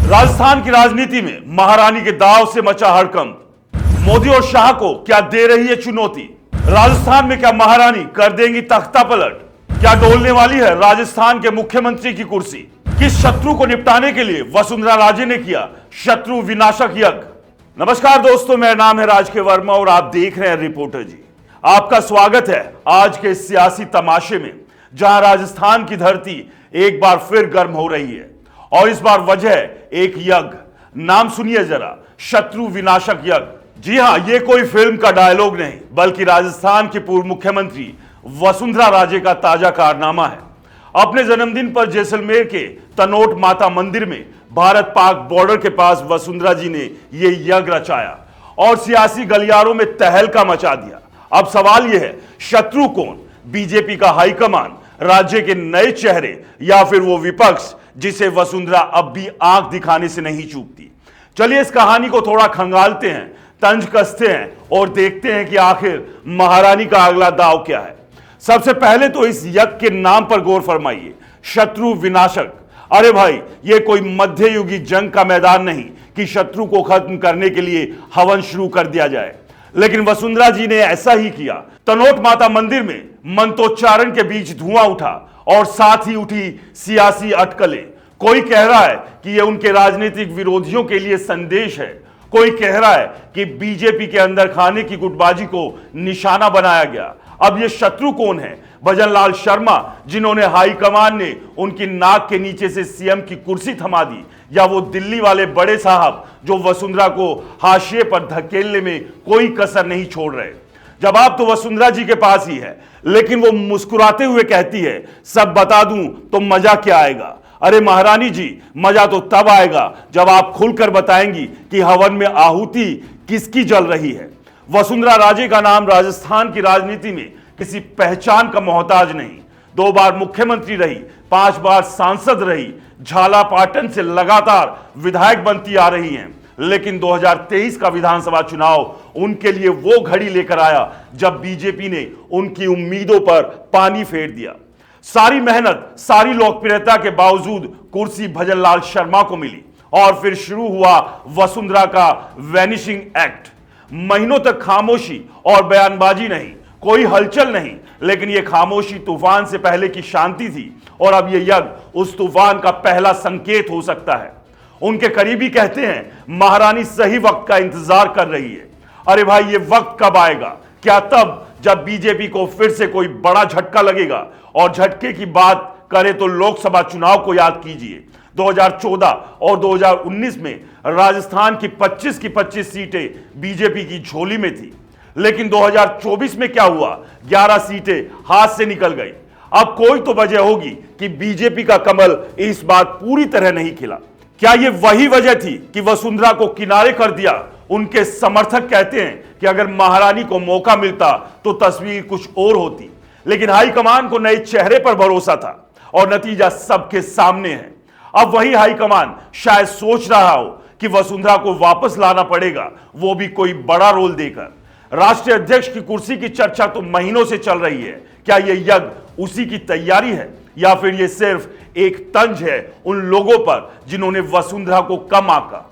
राजस्थान की राजनीति में महारानी के दांव से मचा हड़कंप। मोदी और शाह को क्या दे रही है चुनौती? राजस्थान में क्या महारानी कर देंगी तख्ता पलट? क्या डोलने वाली है राजस्थान के मुख्यमंत्री की कुर्सी? किस शत्रु को निपटाने के लिए वसुंधरा राजे ने किया शत्रु विनाशक यज्ञ? नमस्कार दोस्तों, मेरा नाम है राज के वर्मा और आप देख रहे हैं रिपोर्टर जी। आपका स्वागत है आज के सियासी तमाशे में, जहां राजस्थान की धरती एक बार फिर गर्म हो रही है और इस बार वजह एक यज्ञ। नाम सुनिए जरा, शत्रु विनाशक यज्ञ। जी हां, ये कोई फिल्म का डायलॉग नहीं, बल्कि राजस्थान की पूर्व मुख्यमंत्री वसुंधरा राजे का ताजा कारनामा है। अपने जन्मदिन पर जैसलमेर के तनोट माता मंदिर में भारत पाक बॉर्डर के पास वसुंधरा जी ने यह यज्ञ रचाया और सियासी गलियारों में तहलका मचा दिया। अब सवाल यह है, शत्रु कौन? बीजेपी का हाईकमान, राज्य के नए चेहरे, या फिर वो विपक्ष जिसे वसुंधरा अब भी आंख दिखाने से नहीं चूकती? चलिए इस कहानी को थोड़ा खंगालते हैं, तंज कसते हैं और देखते हैं कि आखिर महारानी का अगला दांव क्या है। सबसे पहले तो इस यज्ञ के नाम पर गौर फरमाइए, शत्रु विनाशक। अरे भाई, ये कोई मध्ययुगी जंग का मैदान नहीं कि शत्रु को खत्म करने के लिए हवन शुरू कर दिया जाए, लेकिन वसुंधरा जी ने ऐसा ही किया। तनोट माता मंदिर में मंत्रोच्चारण के बीच धुआं उठा और साथ ही उठी सियासी अटकलें। कोई कह रहा है कि यह उनके राजनीतिक विरोधियों के लिए संदेश है, कोई कह रहा है कि बीजेपी के अंदर खाने की गुटबाजी को निशाना बनाया गया। अब ये शत्रु कौन है? भजन लाल शर्मा, जिन्होंने हाईकमान ने उनकी नाक के नीचे से सीएम की कुर्सी थमा दी, या वो दिल्ली वाले बड़े साहब जो वसुंधरा को हाशिए पर धकेलने में कोई कसर नहीं छोड़ रहे? जवाब तो वसुंधरा जी के पास ही है, लेकिन वो मुस्कुराते हुए कहती है, सब बता दूं तो मजा क्या आएगा? अरे महारानी जी, मजा तो तब आएगा जब आप खुलकर बताएंगी कि हवन में आहुति किसकी जल रही है। वसुंधरा राजे का नाम राजस्थान की राजनीति में किसी पहचान का मोहताज नहीं। 2 बार मुख्यमंत्री रही, 5 बार सांसद रही, झालापाटन से लगातार विधायक बनती आ रही हैं। लेकिन 2023 का विधानसभा चुनाव उनके लिए वो घड़ी लेकर आया जब बीजेपी ने उनकी उम्मीदों पर पानी फेर दिया। सारी मेहनत, सारी लोकप्रियता के बावजूद कुर्सी भजन लाल शर्मा को मिली और फिर शुरू हुआ वसुंधरा का वैनिशिंग एक्ट। महीनों तक खामोशी और बयानबाजी नहीं, कोई हलचल नहीं, लेकिन यह खामोशी तूफान से पहले की शांति थी और अब यह यज्ञ उस तूफान का पहला संकेत हो सकता है। उनके करीबी कहते हैं, महारानी सही वक्त का इंतजार कर रही है। अरे भाई, ये वक्त कब आएगा? क्या तब जब बीजेपी को फिर से कोई बड़ा झटका लगेगा? और झटके की बात करें तो लोकसभा चुनाव को याद कीजिए। 2014 और 2019 में राजस्थान की 25 की 25 सीटें बीजेपी की झोली में थी, लेकिन 2024 में क्या हुआ? 11 सीटें हाथ से निकल गई। अब कोई तो वजह होगी कि बीजेपी का कमल इस बार पूरी तरह नहीं खिला। क्या यह वही वजह थी कि वसुंधरा को किनारे कर दिया? उनके समर्थक कहते हैं कि अगर महारानी को मौका मिलता तो तस्वीर कुछ और होती, लेकिन हाईकमान को नए चेहरे पर भरोसा था और नतीजा सबके सामने है। अब वही हाईकमान शायद सोच रहा हो कि वसुंधरा को वापस लाना पड़ेगा, वो भी कोई बड़ा रोल देकर। राष्ट्रीय अध्यक्ष की कुर्सी की चर्चा तो महीनों से चल रही है। क्या यह यज्ञ उसी की तैयारी है, या फिर यह सिर्फ एक तंज है उन लोगों पर जिन्होंने वसुंधरा को कम आंका?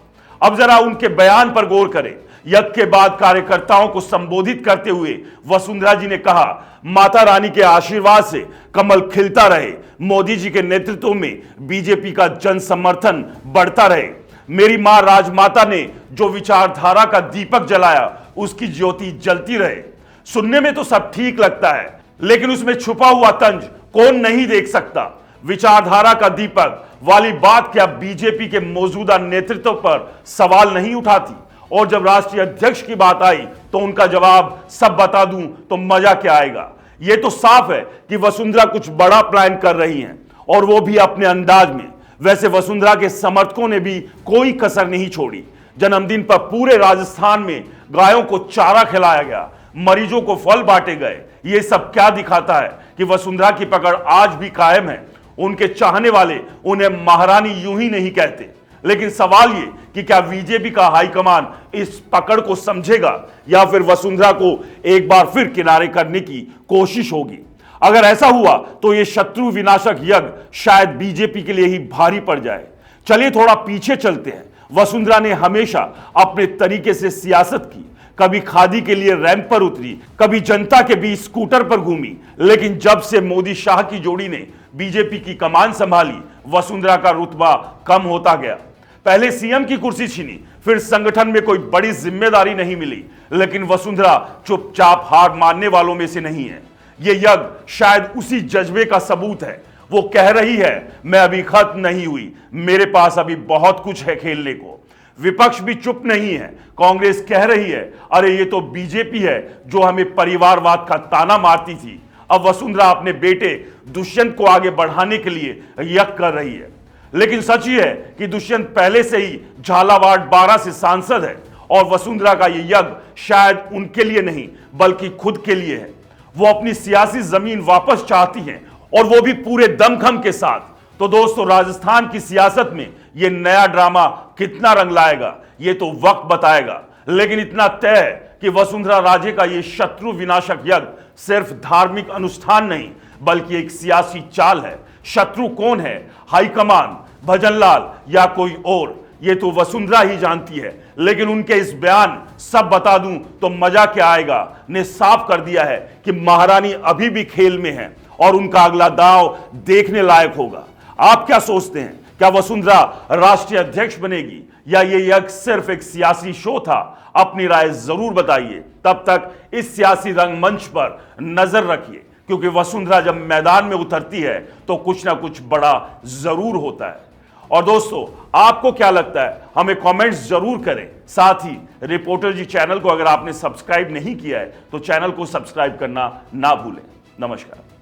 अब जरा उनके बयान पर गौर करें। यज्ञ के बाद कार्यकर्ताओं को संबोधित करते हुए वसुंधरा जी ने कहा, माता रानी के आशीर्वाद से कमल खिलता रहे, मोदी जी के नेतृत्व में बीजेपी का जन समर्थन बढ़ता रहे। मेरी मां राजमाता ने जो विचारधारा का दीपक जलाया, उसकी ज्योति जलती रहे। सुनने में तो सब ठीक लगता है, लेकिन उसमें छुपा हुआ तंज कौन नहीं देख सकता? विचारधारा का दीपक वाली बात क्या बीजेपी के मौजूदा नेतृत्व पर सवाल नहीं उठाती? और जब राष्ट्रीय अध्यक्ष की बात आई तो उनका जवाब, सब बता दूं तो मजा क्या आएगा? यह तो साफ है कि वसुंधरा कुछ बड़ा प्लान कर रही हैं, और वो भी अपने अंदाज में। वैसे वसुंधरा के समर्थकों ने भी कोई कसर नहीं छोड़ी। जन्मदिन पर पूरे राजस्थान में गायों को चारा खिलाया गया, मरीजों को फल बांटे गए। ये सब क्या दिखाता है कि वसुंधरा की पकड़ आज भी कायम है। उनके चाहने वाले उन्हें महारानी यूं ही नहीं कहते, लेकिन सवाल ये कि क्या बीजेपी का हाईकमान इस पकड़ को समझेगा, या फिर वसुंधरा को एक बार फिर किनारे करने की कोशिश होगी? अगर ऐसा हुआ तो यह शत्रु विनाशक यज्ञ शायद बीजेपी के लिए ही भारी पड़ जाए। चलिए थोड़ा पीछे चलते हैं। वसुंधरा ने हमेशा अपने तरीके से सियासत की, कभी खादी के लिए रैंप पर उतरी, कभी जनता के बीच स्कूटर पर घूमी, लेकिन जब से मोदी शाह की जोड़ी ने बीजेपी की कमान संभाली, वसुंधरा का रुतबा कम होता गया। पहले सीएम की कुर्सी छीनी, फिर संगठन में कोई बड़ी जिम्मेदारी नहीं मिली, लेकिन वसुंधरा चुपचाप हार मानने वालों में से नहीं है। ये यज्ञ शायद उसी जज्बे का सबूत है। वो कह रही है, मैं अभी खत्म नहीं हुई, मेरे पास अभी बहुत कुछ है खेलने को। विपक्ष भी चुप नहीं है। कांग्रेस कह रही है, अरे ये तो बीजेपी है जो हमें परिवारवाद का ताना मारती थी। अब वसुंधरा अपने बेटे दुष्यंत को आगे बढ़ाने के लिए यज्ञ कर रही है। लेकिन सच ही है कि दुष्यंत पहले से ही झालावाड़ 12 से सांसद है और वसुंधरा का ये यज्ञ शायद उनके लिए नहीं बल्कि खुद के लिए है। वो अपनी सियासी जमीन वापस चाहती हैं और वो भी पूरे दमखम के साथ। तो दोस्तों, राजस्थान की सियासत में ये नया ड्रामा कितना रंग लाएगा ये तो वक्त बताएगा। लेकिन इतना तय है कि वसुंधरा राजे का ये शत्रु विनाशक यज्ञ सिर्फ धार्मिक अनुष्ठान नहीं बल्कि एक सियासी चाल है। शत्रु कौन है, हाईकमान, भजनलाल या कोई और, ये तो वसुंधरा ही जानती है। लेकिन उनके इस बयान सब बता दूं तो मजा क्या आएगा ने साफ कर दिया है कि महारानी अभी भी खेल में है और उनका अगला दांव देखने लायक होगा। आप क्या सोचते हैं, क्या वसुंधरा राष्ट्रीय अध्यक्ष बनेगी या ये यज्ञ सिर्फ एक सियासी शो था? अपनी राय जरूर बताइए। तब तक इस सियासी रंगमंच पर नजर रखिए, क्योंकि वसुंधरा जब मैदान में उतरती है तो कुछ ना कुछ बड़ा जरूर होता है। और दोस्तों, आपको क्या लगता है, हमें कमेंट्स जरूर करें। साथ ही रिपोर्टर जी चैनल को अगर आपने सब्सक्राइब नहीं किया है तो चैनल को सब्सक्राइब करना ना भूलें। नमस्कार।